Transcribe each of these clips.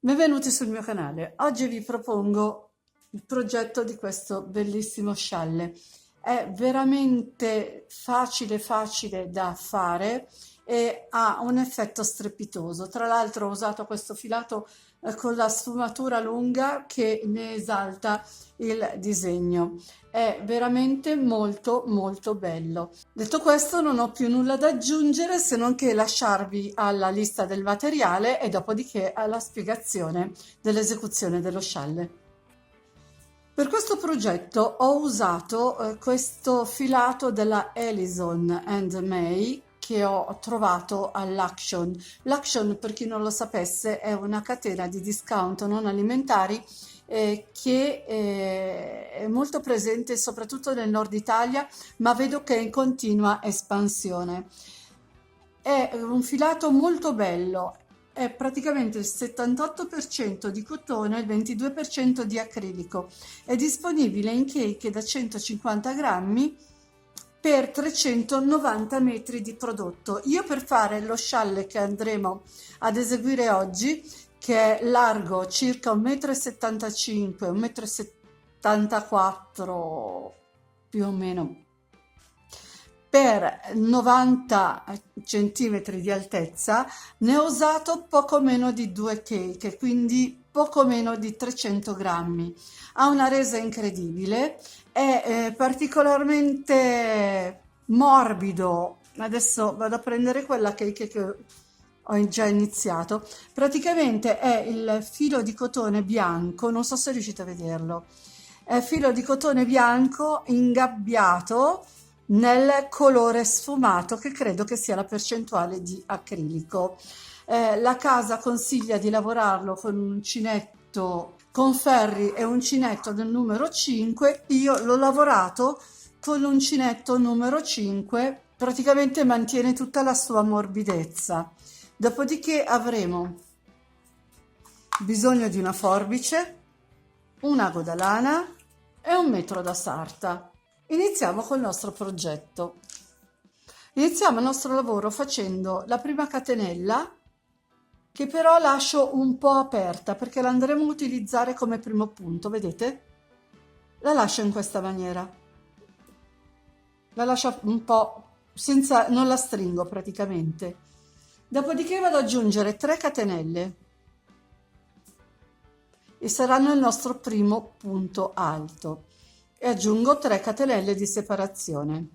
Benvenuti sul mio canale. Oggi vi propongo il progetto di questo bellissimo scialle. È veramente facile da fare e ha un effetto strepitoso. Tra l'altro ho usato questo filato con la sfumatura lunga che ne esalta il disegno. È veramente molto bello. Detto questo, non ho più nulla da aggiungere se non che lasciarvi alla lista del materiale e dopodiché alla spiegazione dell'esecuzione dello scialle. Per questo progetto ho usato questo filato della Ellison and May che ho trovato all'Action. L'Action, per chi non lo sapesse, è una catena di discount non alimentari che è molto presente soprattutto nel nord Italia, ma vedo che è in continua espansione. È un filato molto bello, è praticamente il 78% di cotone e il 22% di acrilico. È disponibile in cake da 150 grammi per 390 metri di prodotto. Io per fare lo scialle che andremo ad eseguire oggi, che è largo circa 1,75 m, 1,74 m più o meno, per 90 centimetri di altezza, ne ho usato poco meno di 2 cake, quindi poco meno di 300 grammi. Ha una resa incredibile, è particolarmente morbido. Adesso vado a prendere quella cake che ho già iniziato. Praticamente è il filo di cotone bianco, non so se riuscite a vederlo. È filo di cotone bianco ingabbiato nel colore sfumato, che credo che sia la percentuale di acrilico. La casa consiglia di lavorarlo con un uncinetto con ferri e uncinetto del numero 5. Io l'ho lavorato con l'uncinetto numero 5, praticamente mantiene tutta la sua morbidezza. Dopodiché avremo bisogno di una forbice, un ago da lana e un metro da sarta. Iniziamo col nostro progetto. Iniziamo il nostro lavoro facendo la prima catenella, che però lascio un po' aperta perché la andremo a utilizzare come primo punto, vedete? La lascio in questa maniera. La lascio un po' senza, non la stringo praticamente. Dopodiché vado ad aggiungere 3 catenelle e saranno il nostro primo punto alto, e aggiungo 3 catenelle di separazione.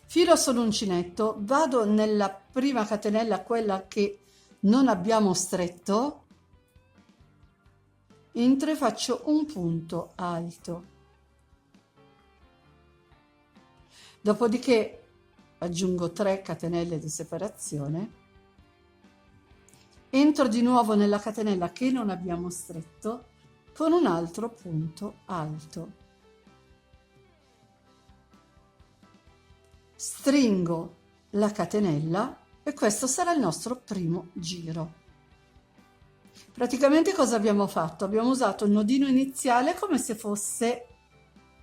Filo solo uncinetto, vado nella prima catenella, quella che non abbiamo stretto, entro e faccio un punto alto. Dopodiché aggiungo 3 catenelle di separazione, entro di nuovo nella catenella che non abbiamo stretto con un altro punto alto. Stringo la catenella e questo sarà il nostro primo giro. Praticamente cosa abbiamo fatto? Abbiamo usato il nodino iniziale come se fosse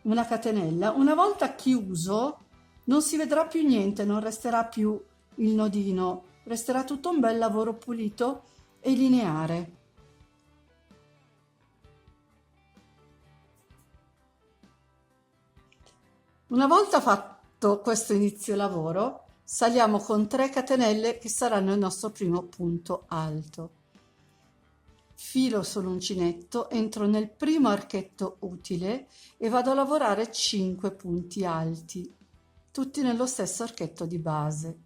una catenella. Una volta chiuso non si vedrà più niente, non resterà più il nodino, resterà tutto un bel lavoro pulito e lineare. Una volta fatto questo inizio lavoro, saliamo con 3 catenelle che saranno il nostro primo punto alto. Filo sull'uncinetto, entro nel primo archetto utile e vado a lavorare 5 punti alti, tutti nello stesso archetto di base.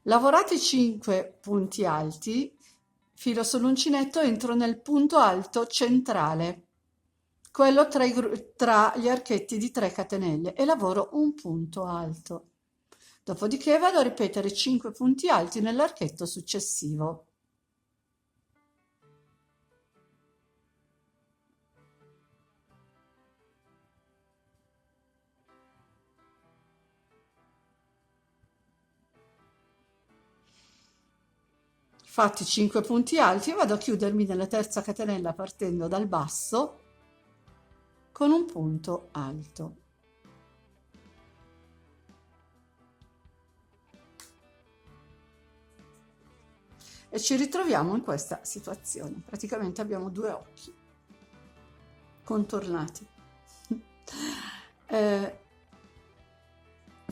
Lavorati 5 punti alti, filo sull'uncinetto, entro nel punto alto centrale, quello tra gli archetti di 3 catenelle, e lavoro un punto alto. Dopodiché vado a ripetere 5 punti alti nell'archetto successivo. Fatti 5 punti alti, vado a chiudermi nella terza catenella partendo dal basso con un punto alto. E ci ritroviamo in questa situazione. Praticamente abbiamo due occhi contornati.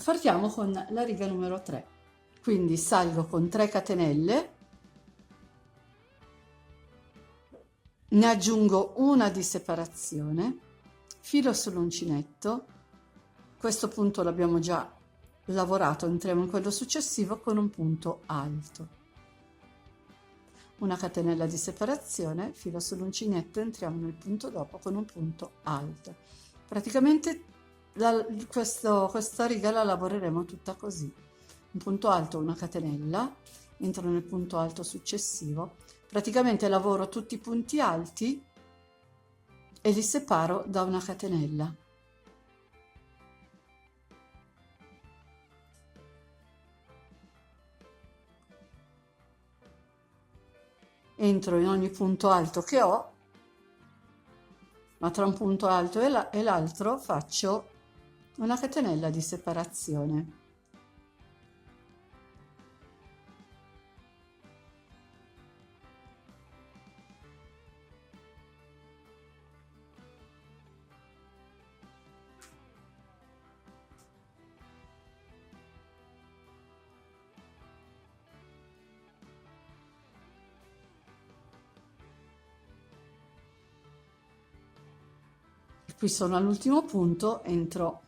Partiamo con la riga numero 3, quindi salgo con 3 catenelle, ne aggiungo una di separazione, filo sull'uncinetto, questo punto l'abbiamo già lavorato, entriamo in quello successivo con un punto alto, una catenella di separazione, filo sull'uncinetto, entriamo nel punto dopo con un punto alto. Praticamente questa riga la lavoreremo tutta così: un punto alto, una catenella, entro nel punto alto successivo, praticamente lavoro tutti i punti alti e li separo da una catenella. Entro in ogni punto alto che ho, ma tra un punto alto e l'altro faccio una catenella di separazione. Qui sono all'ultimo punto, entro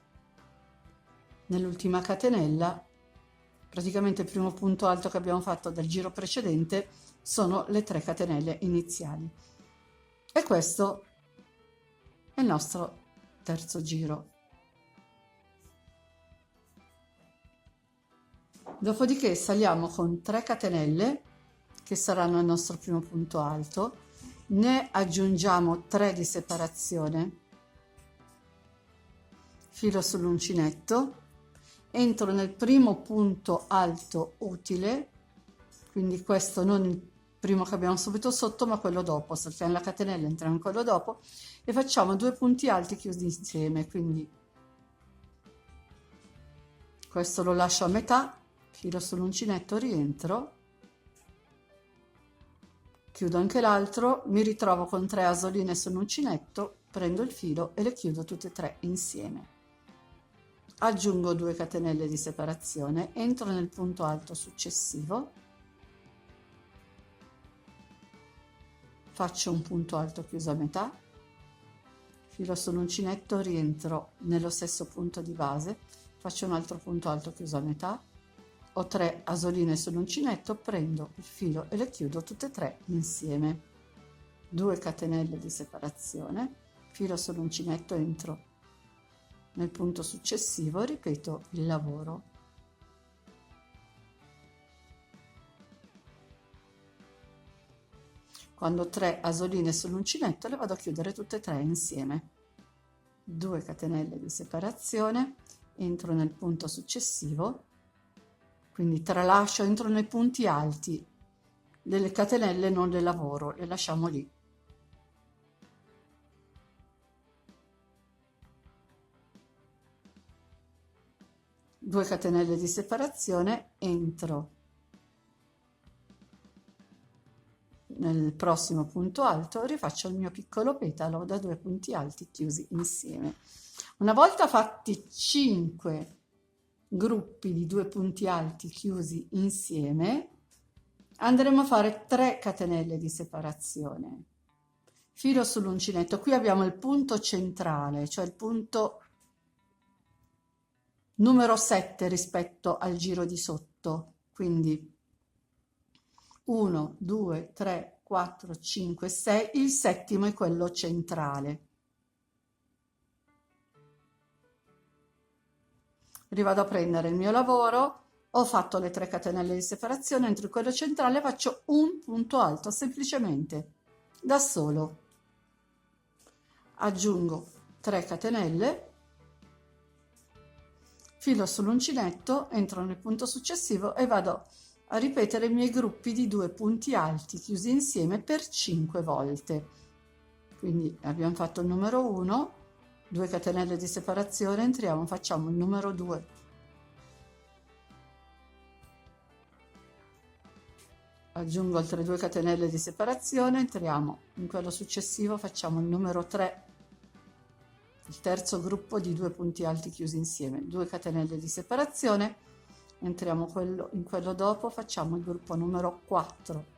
nell'ultima catenella, praticamente il primo punto alto che abbiamo fatto del giro precedente sono le 3 catenelle iniziali, e questo è il nostro terzo giro. Dopodiché saliamo con 3 catenelle che saranno il nostro primo punto alto, ne aggiungiamo 3 di separazione, filo sull'uncinetto, entro nel primo punto alto utile, quindi questo non il primo che abbiamo subito sotto ma quello dopo, saltiamo la catenella, entriamo in quello dopo e facciamo 2 punti alti chiusi insieme, quindi questo lo lascio a metà, filo sull'uncinetto, rientro, chiudo anche l'altro, mi ritrovo con 3 asoline sull'uncinetto, prendo il filo e le chiudo tutte e 3 insieme. Aggiungo 2 catenelle di separazione, entro nel punto alto successivo, faccio un punto alto chiuso a metà, filo sull'uncinetto, rientro nello stesso punto di base, faccio un altro punto alto chiuso a metà, ho 3 asoline sull'uncinetto, prendo il filo e le chiudo tutte e 3 insieme, 2 catenelle di separazione, filo sull'uncinetto, entro nel punto successivo, ripeto il lavoro. Quando ho 3 asoline sull'uncinetto le vado a chiudere tutte e 3 insieme, 2 catenelle di separazione, entro nel punto successivo, quindi tralascio, entro nei punti alti, delle catenelle non le lavoro, le lasciamo lì. Due catenelle di separazione, entro nel prossimo punto alto, rifaccio il mio piccolo petalo da 2 punti alti chiusi insieme. Una volta fatti 5 gruppi di 2 punti alti chiusi insieme, andremo a fare 3 catenelle di separazione, filo sull'uncinetto. Qui abbiamo il punto centrale, cioè il punto numero 7 rispetto al giro di sotto, quindi 1, 2, 3, 4, 5, 6, il settimo è quello centrale. Rivado a prendere il mio lavoro, ho fatto le 3 catenelle di separazione, entro in quello centrale faccio un punto alto, semplicemente, da solo. Aggiungo 3 catenelle, filo sull'uncinetto, entro nel punto successivo e vado a ripetere i miei gruppi di 2 punti alti chiusi insieme per 5 volte. Quindi abbiamo fatto il numero 1, 2 catenelle di separazione, entriamo, facciamo il numero 2, aggiungo altre 2 catenelle di separazione, entriamo in quello successivo, facciamo il numero 3, il terzo gruppo di 2 punti alti chiusi insieme, 2 catenelle di separazione, entriamo in quello dopo, facciamo il gruppo numero 4,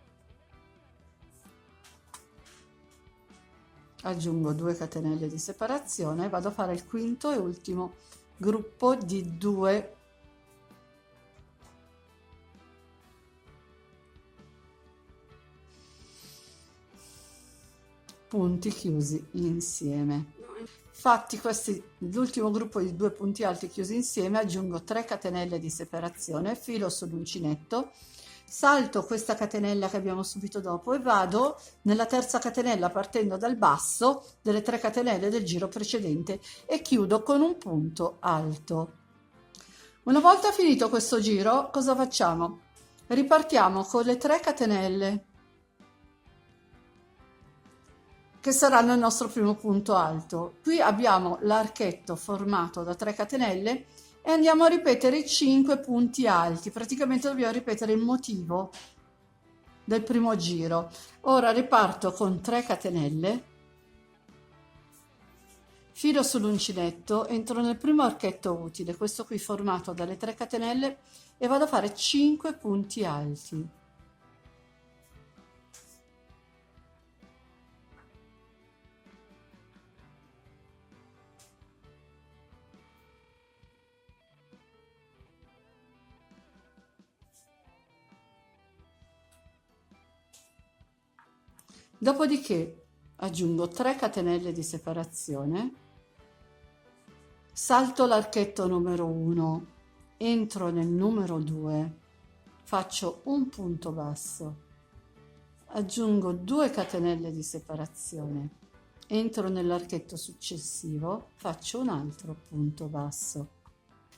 aggiungo 2 catenelle di separazione, vado a fare il quinto e ultimo gruppo di 2 punti chiusi insieme. Fatti l'ultimo gruppo di 2 punti alti chiusi insieme, aggiungo 3 catenelle di separazione, filo sull'uncinetto, salto questa catenella che abbiamo subito dopo e vado nella terza catenella partendo dal basso delle 3 catenelle del giro precedente e chiudo con un punto alto. Una volta finito questo giro, cosa facciamo? Ripartiamo con le 3 catenelle che saranno il nostro primo punto alto. Qui abbiamo l'archetto formato da 3 catenelle e andiamo a ripetere i 5 punti alti. Praticamente dobbiamo ripetere il motivo del primo giro. Ora riparto con 3 catenelle, filo sull'uncinetto, entro nel primo archetto utile, questo qui formato dalle 3 catenelle, e vado a fare 5 punti alti. Dopodiché aggiungo 3 catenelle di separazione, salto l'archetto numero 1, entro nel numero 2, faccio un punto basso, aggiungo 2 catenelle di separazione, entro nell'archetto successivo, faccio un altro punto basso.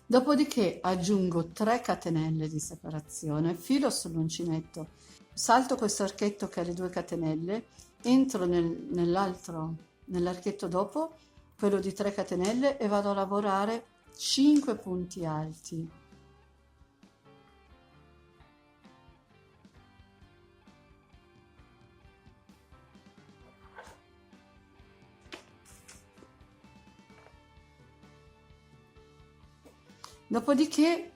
Dopodiché aggiungo 3 catenelle di separazione, filo sull'uncinetto, salto questo archetto che ha le 2 catenelle, entro nell'archetto dopo, quello di 3 catenelle, e vado a lavorare 5 punti alti. Dopodiché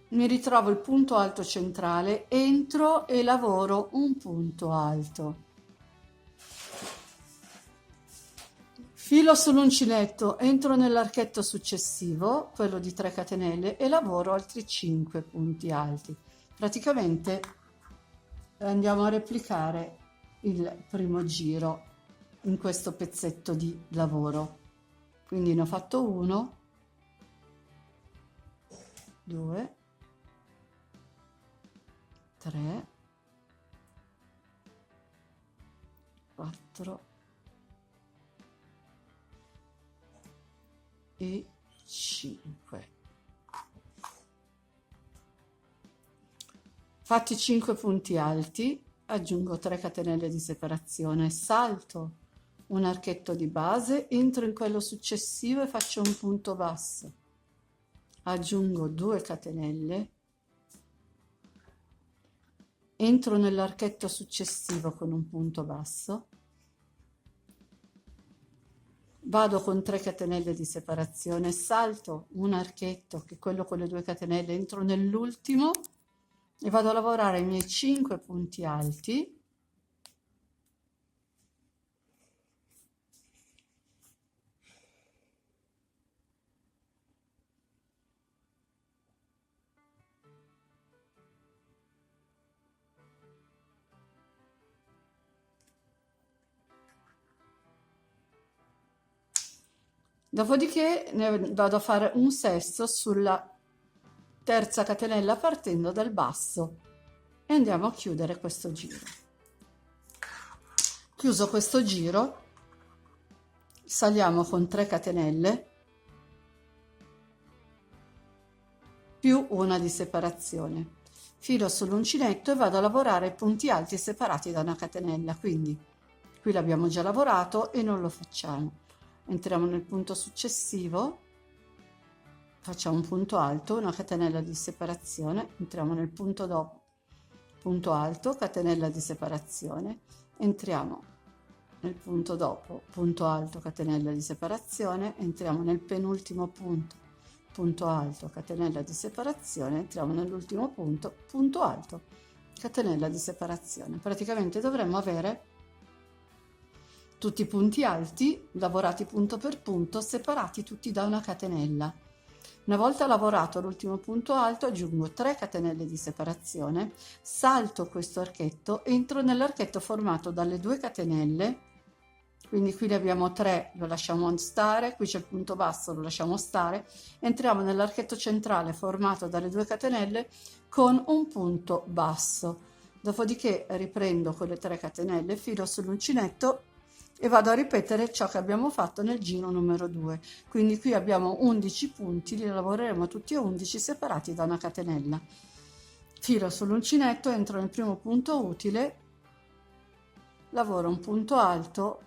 mi ritrovo il punto alto centrale, entro e lavoro un punto alto. Filo sull'uncinetto, entro nell'archetto successivo, quello di 3 catenelle, e lavoro altri 5 punti alti. Praticamente andiamo a replicare il primo giro in questo pezzetto di lavoro. Quindi ne ho fatto 1, 2, 3, 4 e 5. Fatti 5 punti alti, aggiungo 3 catenelle di separazione, salto un archetto di base, entro in quello successivo e faccio un punto basso, aggiungo 2 catenelle, entro nell'archetto successivo con un punto basso, vado con 3 catenelle di separazione, salto un archetto che è quello con le 2 catenelle, entro nell'ultimo e vado a lavorare i miei 5 punti alti. Dopodiché ne vado a fare un sesto sulla terza catenella partendo dal basso e andiamo a chiudere questo giro. Chiuso questo giro, saliamo con 3 catenelle più una di separazione. filo sull'uncinetto e vado a lavorare i punti alti separati da una catenella, quindi qui l'abbiamo già lavorato e non lo facciamo. Entriamo nel punto successivo, facciamo un punto alto, una catenella di separazione, entriamo nel punto dopo, punto alto, catenella di separazione, entriamo nel punto dopo, punto alto, catenella di separazione, entriamo nel penultimo punto, punto alto, catenella di separazione, entriamo nell'ultimo punto, punto alto, catenella di separazione. Praticamente dovremmo avere tutti i punti alti lavorati punto per punto, separati tutti da una catenella. Una volta lavorato l'ultimo punto alto, aggiungo 3 catenelle di separazione, salto questo archetto, entro nell'archetto formato dalle 2 catenelle, quindi qui ne abbiamo 3, lo lasciamo stare, qui c'è il punto basso, lo lasciamo stare, entriamo nell'archetto centrale formato dalle 2 catenelle con un punto basso, dopodiché riprendo con le 3 catenelle, filo sull'uncinetto e vado a ripetere ciò che abbiamo fatto nel giro numero 2. Quindi qui abbiamo 11 punti, li lavoreremo tutti e 11 separati da una catenella. Filo sull'uncinetto, entro nel primo punto utile, lavoro un punto alto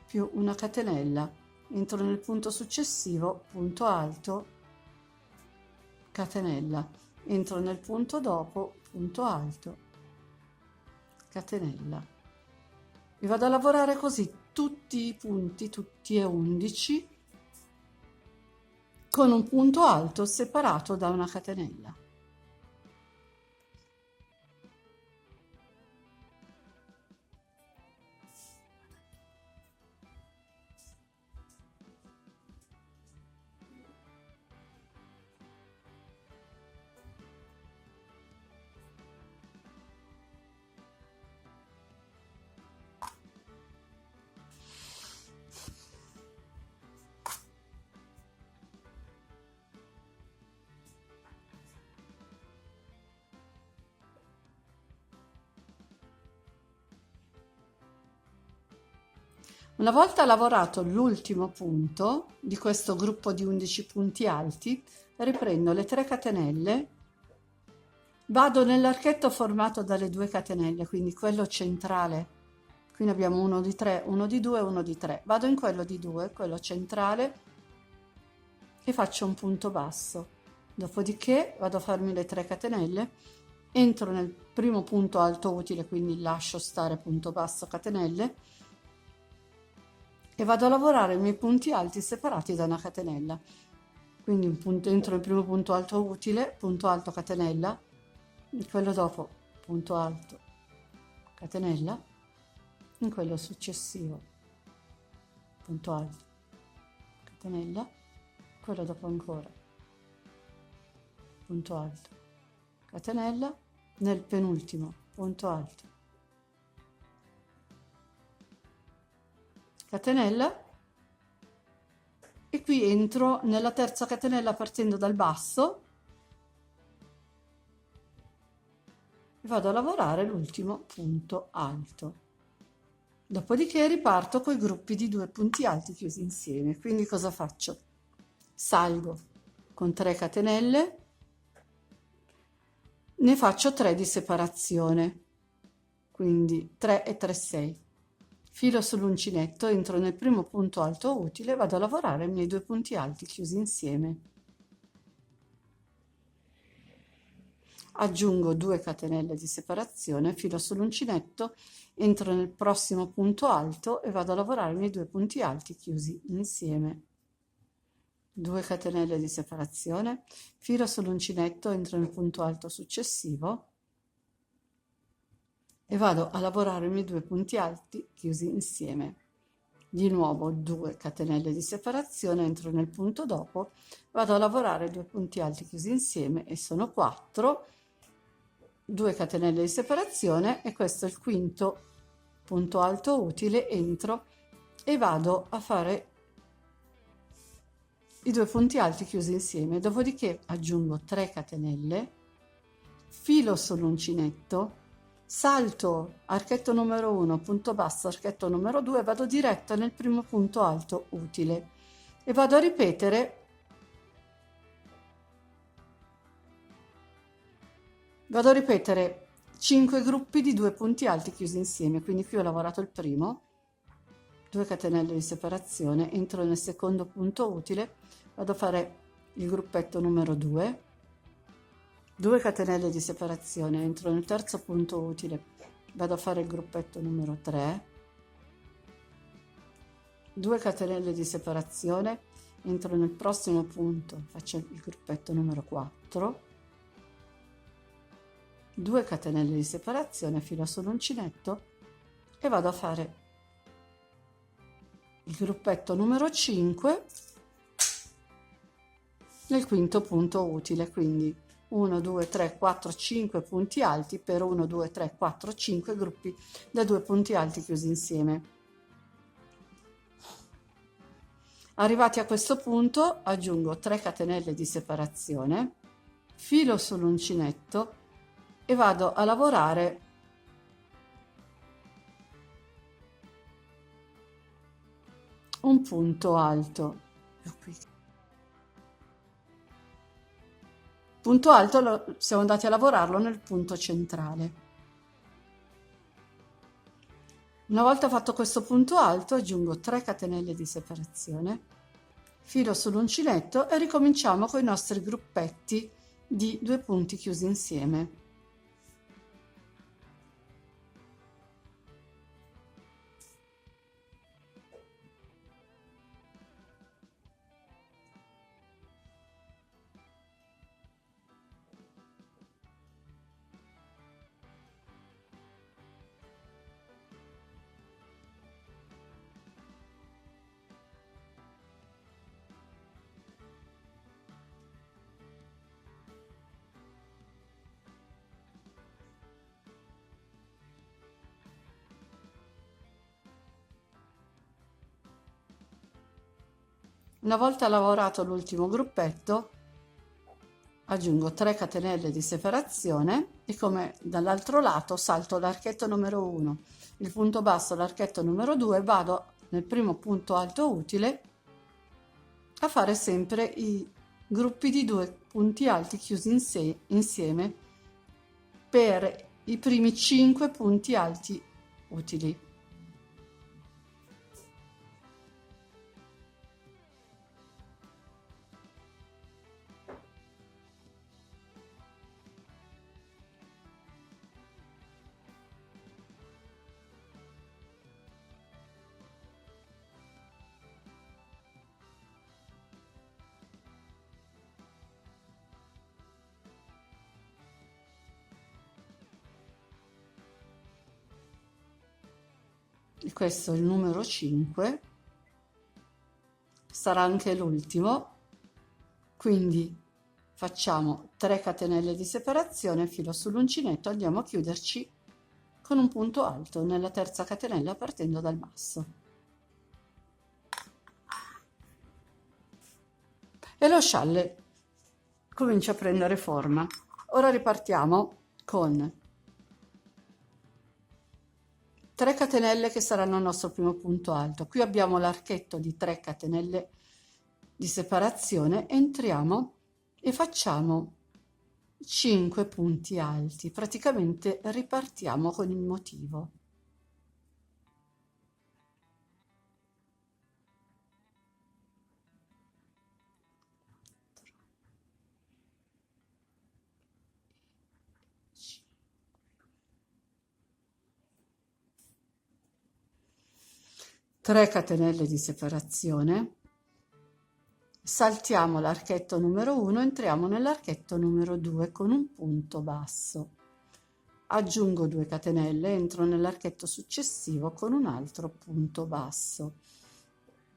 più una catenella, entro nel punto successivo, punto alto, catenella, entro nel punto dopo, punto alto, catenella. E vado a lavorare così tutti i punti, tutti e 11, con un punto alto separato da una catenella. Una volta lavorato l'ultimo punto di questo gruppo di 11 punti alti, riprendo le 3 catenelle, vado nell'archetto formato dalle 2 catenelle, quindi quello centrale, qui ne abbiamo uno di 3, uno di 2, uno di 3, vado in quello di 2, quello centrale, e faccio un punto basso, dopodiché vado a farmi le 3 catenelle, entro nel primo punto alto utile, quindi lascio stare punto basso, catenelle, e vado a lavorare i miei punti alti separati da una catenella. Quindi entro nel primo punto alto utile, punto alto, catenella, in quello dopo punto alto, catenella, in quello successivo punto alto, catenella, quello dopo ancora punto alto, catenella, nel penultimo punto alto, catenella, e qui entro nella terza catenella partendo dal basso e vado a lavorare l'ultimo punto alto. Dopodiché riparto con i gruppi di 2 punti alti chiusi insieme. Quindi cosa faccio? Salgo con 3 catenelle, ne faccio 3 di separazione, quindi 3 e 3, 6. Filo sull'uncinetto, entro nel primo punto alto utile, vado a lavorare i miei 2 punti alti chiusi insieme. Aggiungo 2 catenelle di separazione, filo sull'uncinetto, entro nel prossimo punto alto e vado a lavorare i miei 2 punti alti chiusi insieme. 2 catenelle di separazione, filo sull'uncinetto, entro nel punto alto successivo e vado a lavorare i miei 2 punti alti chiusi insieme. Di nuovo 2 catenelle di separazione, entro nel punto dopo, vado a lavorare 2 punti alti chiusi insieme e sono 4, 2 catenelle di separazione e questo è il quinto punto alto utile, entro e vado a fare i 2 punti alti chiusi insieme, dopodiché aggiungo 3 catenelle, filo sull'uncinetto, salto archetto numero 1, punto basso, archetto numero 2, vado diretto nel primo punto alto utile e vado a ripetere Vado a ripetere 5 gruppi di 2 punti alti chiusi insieme, quindi qui ho lavorato il primo, 2 catenelle di separazione, entro nel secondo punto utile, vado a fare il gruppetto numero 2, 2 catenelle di separazione, entro nel terzo punto utile, vado a fare il gruppetto numero 3, 2 catenelle di separazione, entro nel prossimo punto, faccio il gruppetto numero 4, 2 catenelle di separazione, filo sull'uncinetto e vado a fare il gruppetto numero 5 nel quinto punto utile, quindi 1, 2, 3, 4, 5 punti alti per 1, 2, 3, 4, 5 gruppi da 2 punti alti chiusi insieme. Arrivati a questo punto aggiungo 3 catenelle di separazione, filo sull'uncinetto e vado a lavorare un punto alto. Punto alto siamo andati a lavorarlo nel punto centrale. Una volta fatto questo punto alto aggiungo 3 catenelle di separazione, filo sull'uncinetto e ricominciamo con i nostri gruppetti di 2 punti chiusi insieme. Una volta lavorato l'ultimo gruppetto aggiungo 3 catenelle di separazione e come dall'altro lato salto l'archetto numero 1, il punto basso, l'archetto numero 2, vado nel primo punto alto utile a fare sempre i gruppi di 2 punti alti chiusi insieme per i primi 5 punti alti utili. Questo è il numero 5, sarà anche l'ultimo, quindi facciamo 3 catenelle di separazione, filo sull'uncinetto, andiamo a chiuderci con un punto alto nella terza catenella partendo dal basso. E lo scialle comincia a prendere forma. Ora ripartiamo con 3 catenelle che saranno il nostro primo punto alto. Qui abbiamo l'archetto di 3 catenelle di separazione, entriamo e facciamo 5 punti alti, praticamente ripartiamo con il motivo. Tre catenelle di separazione, saltiamo l'archetto numero 1, entriamo nell'archetto numero 2 con un punto basso, aggiungo 2 catenelle, entro nell'archetto successivo con un altro punto basso,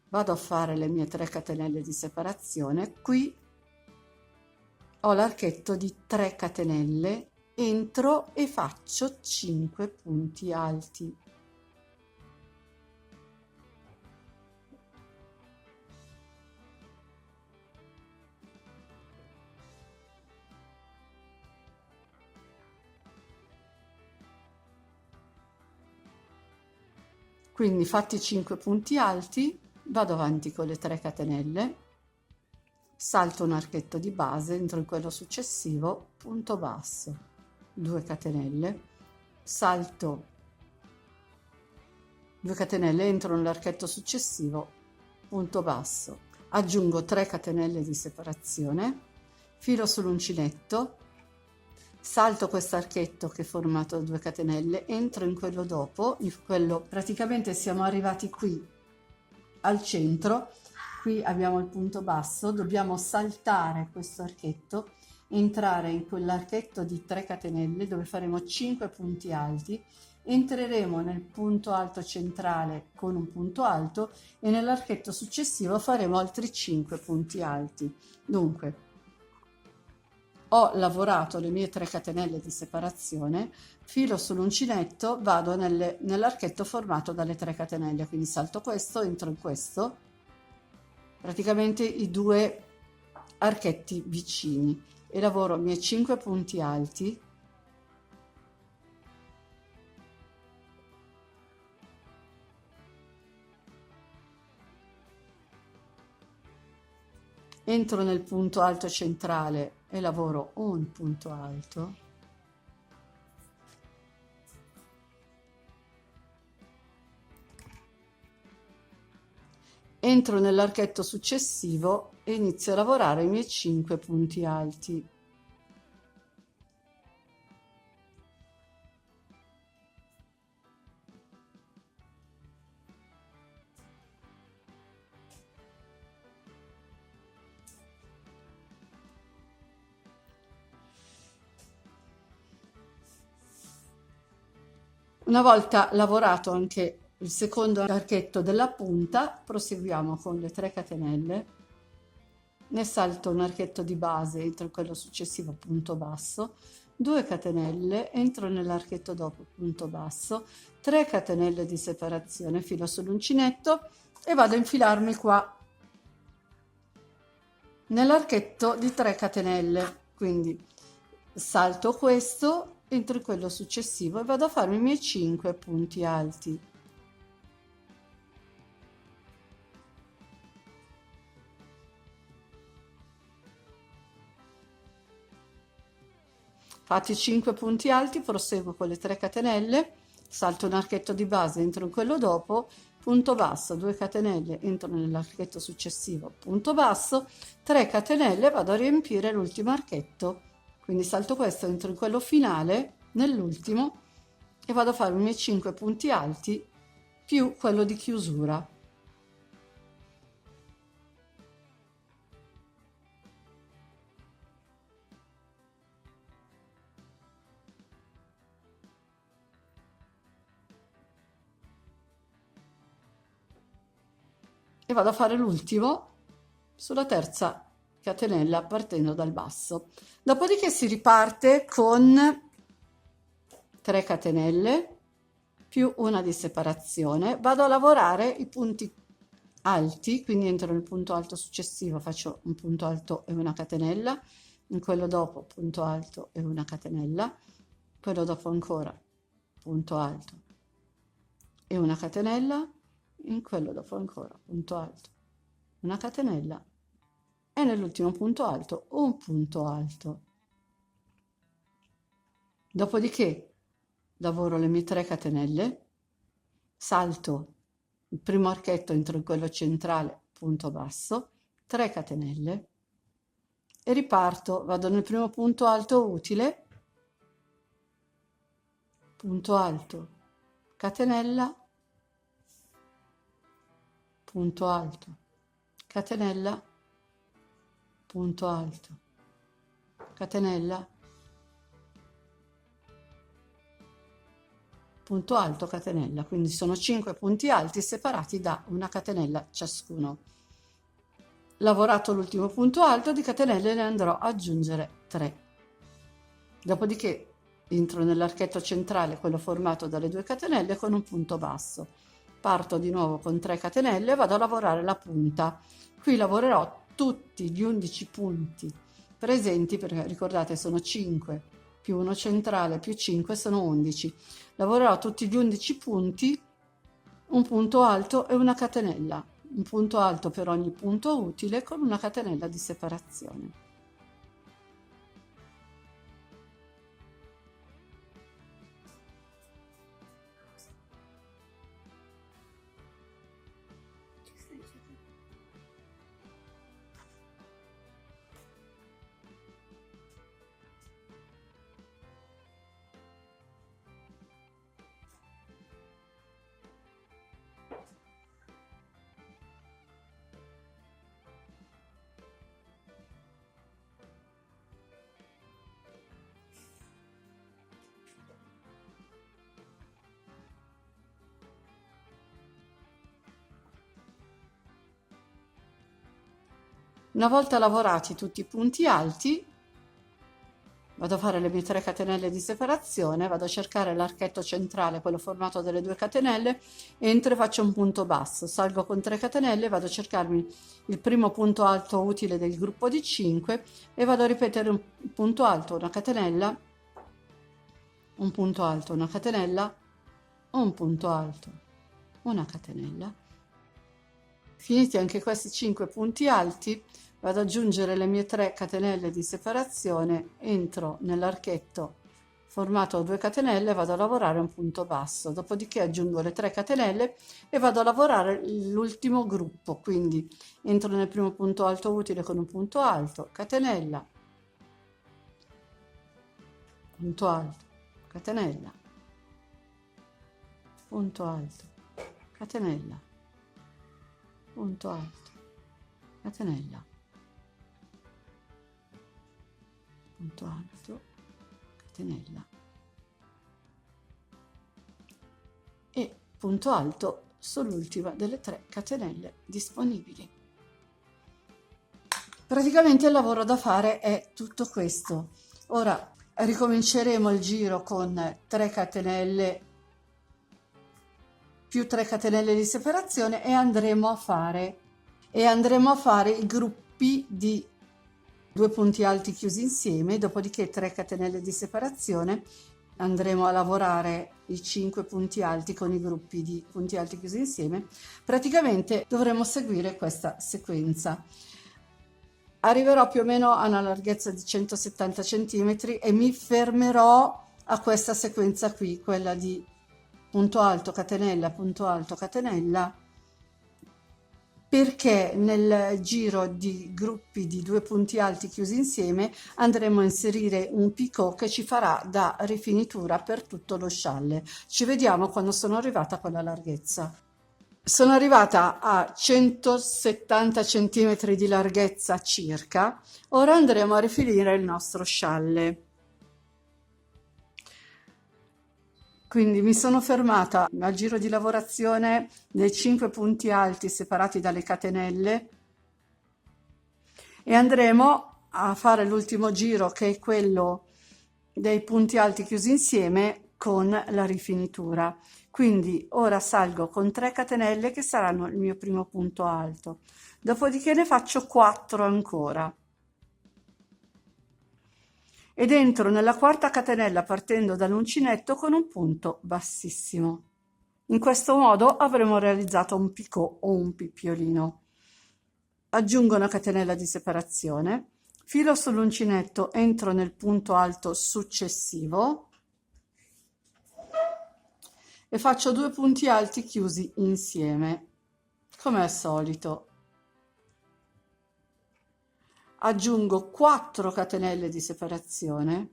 vado a fare le mie 3 catenelle di separazione, qui ho l'archetto di 3 catenelle, entro e faccio 5 punti alti. Quindi fatti 5 punti alti, vado avanti con le 3 catenelle, salto un archetto di base, entro in quello successivo, punto basso, 2 catenelle, salto 2 catenelle, entro nell'archetto successivo, punto basso, aggiungo 3 catenelle di separazione, filo sull'uncinetto, salto questo archetto che è formato da 2 catenelle, entro in quello dopo, in quello praticamente siamo arrivati qui al centro, qui abbiamo il punto basso, dobbiamo saltare questo archetto, entrare in quell'archetto di 3 catenelle dove faremo 5 punti alti, entreremo nel punto alto centrale con un punto alto e nell'archetto successivo faremo altri 5 punti alti. Dunque, ho lavorato le mie 3 catenelle di separazione, filo sull'uncinetto, vado nell'archetto formato dalle 3 catenelle, quindi salto questo, entro in questo, praticamente i 2 archetti vicini, e lavoro i miei 5 punti alti, entro nel punto alto centrale e lavoro un punto alto, entro nell'archetto successivo e inizio a lavorare i miei 5 punti alti. Una volta lavorato anche il secondo archetto della punta, proseguiamo con le 3 catenelle, ne salto un archetto di base, entro in quello successivo, punto basso, 2 catenelle, entro nell'archetto dopo, punto basso, 3 catenelle di separazione, filo sull'uncinetto e vado a infilarmi qua nell'archetto di 3 catenelle, quindi salto questo, entro in quello successivo e vado a farmi i miei 5 punti alti. Fatti 5 punti alti, proseguo con le 3 catenelle, salto un archetto di base, entro in quello dopo, punto basso, 2 catenelle, entro nell'archetto successivo, punto basso, 3 catenelle, vado a riempire l'ultimo archetto, quindi salto questo, entro in quello finale, nell'ultimo, e vado a fare i miei 5 punti alti più quello di chiusura. E vado a fare l'ultimo sulla terza catenella partendo dal basso. Dopodiché si riparte con 3 catenelle più una di separazione, vado a lavorare i punti alti, quindi entro nel punto alto successivo, faccio un punto alto e una catenella, in quello dopo punto alto e una catenella, quello dopo ancora punto alto e una catenella, in quello dopo ancora punto alto, una catenella e nell'ultimo punto alto un punto alto. Dopodiché lavoro le mie 3 catenelle, salto il primo archetto, entro in quello centrale, punto basso, 3 catenelle e riparto, vado nel primo punto alto utile, punto alto, catenella, punto alto, catenella, punto alto, catenella, punto alto, catenella, quindi sono 5 punti alti separati da una catenella ciascuno. Lavorato l'ultimo punto alto, di catenelle ne andrò ad aggiungere 3. Dopodiché entro nell'archetto centrale, quello formato dalle 2 catenelle, con un punto basso. Parto di nuovo con 3 catenelle e vado a lavorare la punta. Qui lavorerò tutti gli 11 punti presenti, perché ricordate sono 5 più 1 centrale più 5 sono 11. Lavorerò tutti gli 11 punti, un punto alto e una catenella, un punto alto per ogni punto utile con una catenella di separazione. Una volta lavorati tutti i punti alti, vado a fare le mie 3 catenelle di separazione, vado a cercare l'archetto centrale, quello formato dalle 2 catenelle, entro e faccio un punto basso, salgo con 3 catenelle, vado a cercarmi il primo punto alto utile del gruppo di 5 e vado a ripetere un punto alto, una catenella, un punto alto, una catenella, un punto alto, una catenella. Finiti anche questi 5 punti alti, vado ad aggiungere le mie 3 catenelle di separazione, entro nell'archetto formato a 2 catenelle, vado a lavorare un punto basso, dopodiché aggiungo le 3 catenelle e vado a lavorare l'ultimo gruppo, quindi entro nel primo punto alto utile con un punto alto, catenella, punto alto, catenella, punto alto, catenella, punto alto, catenella, punto alto, catenella e punto alto sull'ultima delle 3 catenelle disponibili. Praticamente il lavoro da fare è tutto questo. Ora ricominceremo il giro con 3 catenelle più 3 catenelle di separazione e andremo a fare i gruppi di 2 punti alti chiusi insieme, dopodiché 3 catenelle di separazione, andremo a lavorare i 5 punti alti con i gruppi di punti alti chiusi insieme. Praticamente dovremo seguire questa sequenza. Arriverò più o meno a una larghezza di 170 cm e mi fermerò a questa sequenza qui, quella di punto alto, catenella, perché nel giro di gruppi di 2 punti alti chiusi insieme andremo a inserire un picot che ci farà da rifinitura per tutto lo scialle. Ci vediamo quando sono arrivata a quella larghezza. Sono arrivata a 170 cm di larghezza circa, ora andremo a rifinire il nostro scialle. Quindi mi sono fermata al giro di lavorazione nei 5 punti alti separati dalle catenelle e andremo a fare l'ultimo giro, che è quello dei punti alti chiusi insieme con la rifinitura. Quindi ora salgo con 3 catenelle che saranno il mio primo punto alto, dopodiché ne faccio 4 ancora ed entro nella quarta catenella partendo dall'uncinetto con un punto bassissimo. In questo modo avremo realizzato un picot o un pippiolino. Aggiungo una catenella di separazione, filo sull'uncinetto, entro nel punto alto successivo e faccio 2 punti alti chiusi insieme, come al solito. Aggiungo 4 catenelle di separazione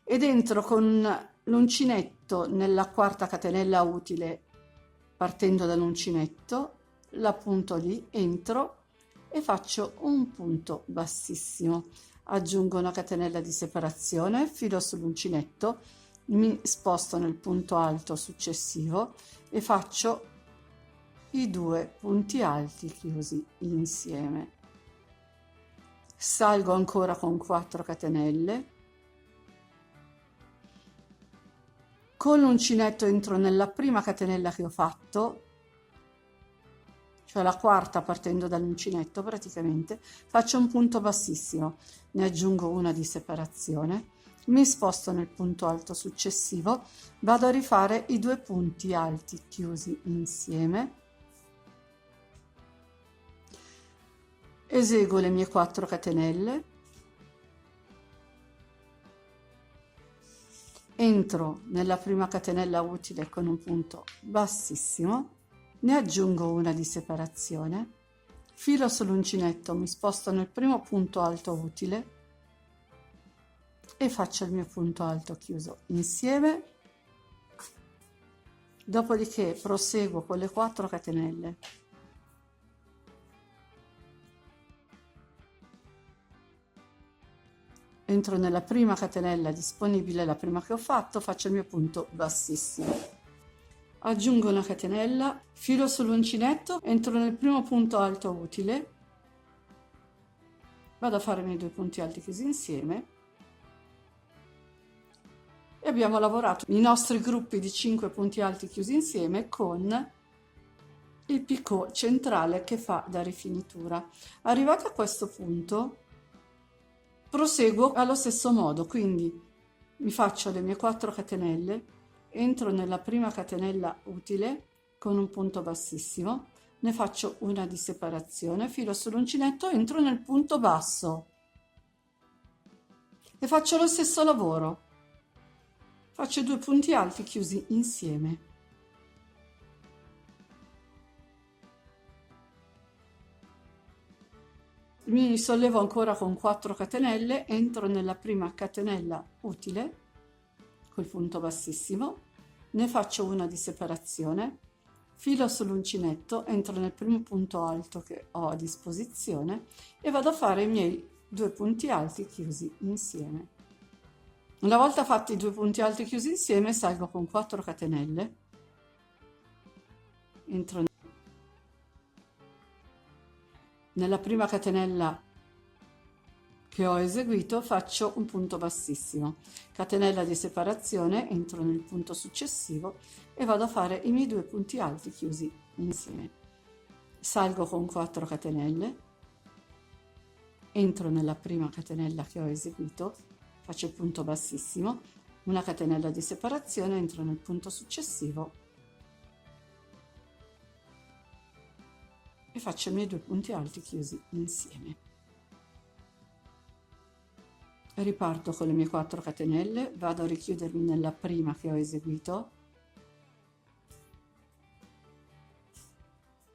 ed entro con l'uncinetto nella quarta catenella utile, partendo dall'uncinetto, la punto lì, entro e faccio un punto bassissimo. Aggiungo una catenella di separazione, filo sull'uncinetto, mi sposto nel punto alto successivo e faccio i 2 punti alti chiusi insieme. Salgo ancora con 4 catenelle, con l'uncinetto entro nella prima catenella che ho fatto, cioè la quarta partendo dall'uncinetto praticamente, faccio un punto bassissimo, ne aggiungo una di separazione, mi sposto nel punto alto successivo, vado a rifare i 2 punti alti chiusi insieme, eseguo le mie 4 catenelle, entro nella prima catenella utile con un punto bassissimo, ne aggiungo una di separazione, filo sull'uncinetto, mi sposto nel primo punto alto utile e faccio il mio punto alto chiuso insieme, dopodiché proseguo con le 4 catenelle. Entro nella prima catenella disponibile, la prima che ho fatto, faccio il mio punto bassissimo. aggiungo una catenella, filo sull'uncinetto, entro nel primo punto alto utile, vado a fare i miei 2 punti alti chiusi insieme e abbiamo lavorato i nostri gruppi di 5 punti alti chiusi insieme con il picot centrale che fa da rifinitura. Arrivato a questo punto proseguo allo stesso modo, quindi mi faccio le mie 4 catenelle, entro nella prima catenella utile con un punto bassissimo, ne faccio una di separazione, filo sull'uncinetto, entro nel punto basso e faccio lo stesso lavoro, faccio 2 punti alti chiusi insieme. Mi sollevo ancora con 4 catenelle, entro nella prima catenella utile col punto bassissimo, ne faccio una di separazione, filo sull'uncinetto, entro nel primo punto alto che ho a disposizione e vado a fare i miei 2 punti alti chiusi insieme. Una volta fatti i 2 punti alti chiusi insieme, salgo con 4 catenelle, entro nella prima catenella che ho eseguito, faccio un punto bassissimo, catenella di separazione, entro nel punto successivo e vado a fare i miei 2 punti alti chiusi insieme. Salgo con 4 catenelle, entro nella prima catenella che ho eseguito, faccio il punto bassissimo, una catenella di separazione, entro nel punto successivo e faccio i miei 2 punti alti chiusi insieme. Riparto con le mie 4 catenelle, vado a richiudermi nella prima che ho eseguito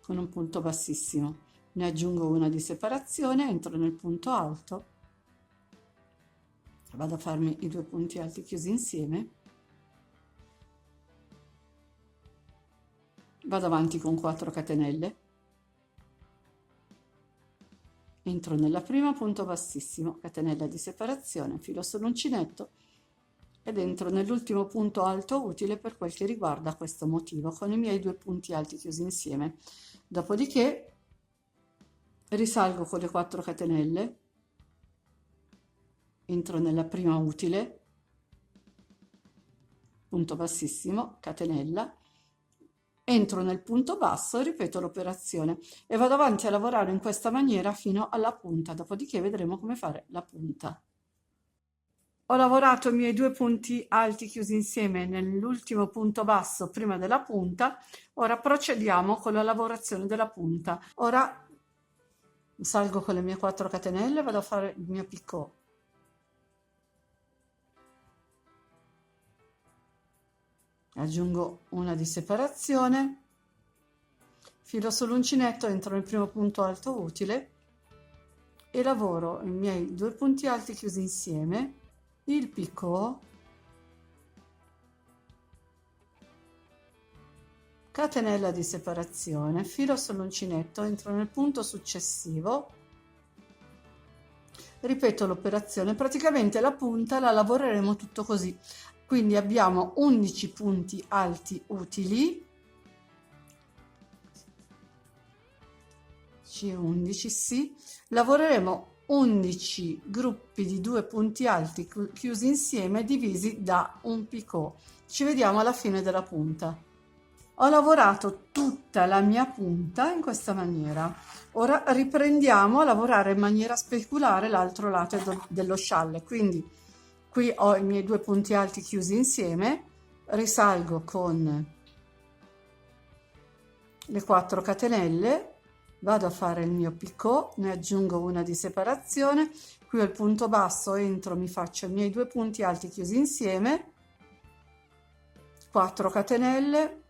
con un punto bassissimo, ne aggiungo una di separazione, entro nel punto alto, vado a farmi i 2 punti alti chiusi insieme, vado avanti con 4 catenelle, entro nella prima, punto bassissimo, catenella di separazione, filo sull'uncinetto ed entro nell'ultimo punto alto utile per quel che riguarda questo motivo con i miei 2 punti alti chiusi insieme. Dopodiché risalgo con le 4 catenelle, entro nella prima utile, punto bassissimo, catenella, entro nel punto basso e ripeto l'operazione e vado avanti a lavorare in questa maniera fino alla punta, dopodiché vedremo come fare la punta. Ho lavorato i miei 2 punti alti chiusi insieme nell'ultimo punto basso prima della punta, ora procediamo con la lavorazione della punta. Ora salgo con le mie 4 catenelle, vado a fare il mio picot. Aggiungo una di separazione, filo sull'uncinetto, entro nel primo punto alto utile e lavoro i miei 2 punti alti chiusi insieme, il picot, catenella di separazione, filo sull'uncinetto, entro nel punto successivo, ripeto l'operazione, praticamente la punta la lavoreremo tutto così. Quindi abbiamo 11 punti alti utili, 11 sì, lavoreremo 11 gruppi di 2 punti alti chiusi insieme divisi da un picot. Ci vediamo alla fine della punta. Ho lavorato tutta la mia punta in questa maniera. Ora riprendiamo a lavorare in maniera speculare l'altro lato dello scialle, quindi qui ho i miei 2 punti alti chiusi insieme, risalgo con le 4 catenelle, vado a fare il mio picot, ne aggiungo una di separazione, qui ho il punto basso, entro, mi faccio i miei 2 punti alti chiusi insieme, 4 catenelle,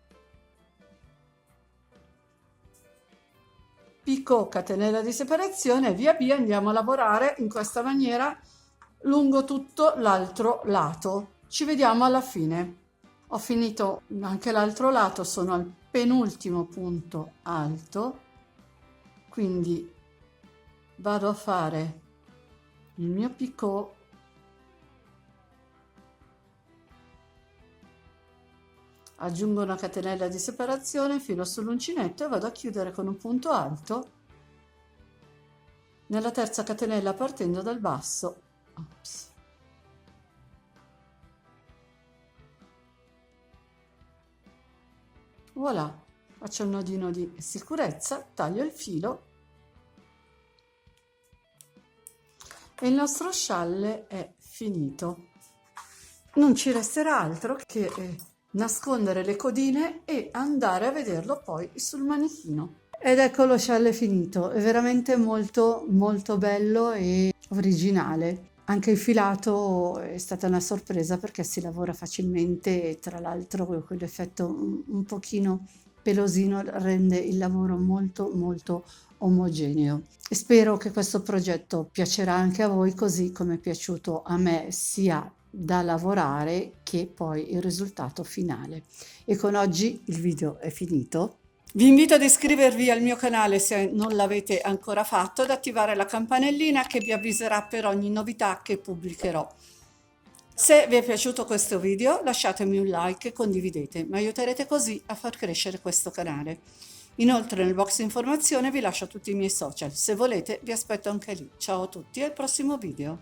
picot, catenella di separazione e via via andiamo a lavorare in questa maniera lungo tutto l'altro lato. Ci vediamo alla fine. Ho finito anche l'altro lato, sono al penultimo punto alto, quindi vado a fare il mio picot, aggiungo una catenella di separazione, filo sull'uncinetto e vado a chiudere con un punto alto nella terza catenella partendo dal basso. Ops. Voilà, faccio un nodino di sicurezza, taglio il filo e il nostro scialle è finito. Non ci resterà altro che nascondere le codine e andare a vederlo poi sul manichino. Ed ecco lo scialle finito, è veramente molto molto bello e originale. Anche il filato è stata una sorpresa perché si lavora facilmente e tra l'altro quell'effetto un pochino pelosino rende il lavoro molto molto omogeneo. E spero che questo progetto piacerà anche a voi così come è piaciuto a me sia da lavorare che poi il risultato finale. E con oggi il video è finito. Vi invito ad iscrivervi al mio canale se non l'avete ancora fatto, ad attivare la campanellina che vi avviserà per ogni novità che pubblicherò. Se vi è piaciuto questo video lasciatemi un like e condividete, mi aiuterete così a far crescere questo canale. Inoltre nel box informazione vi lascio tutti i miei social, se volete vi aspetto anche lì. Ciao a tutti e al prossimo video.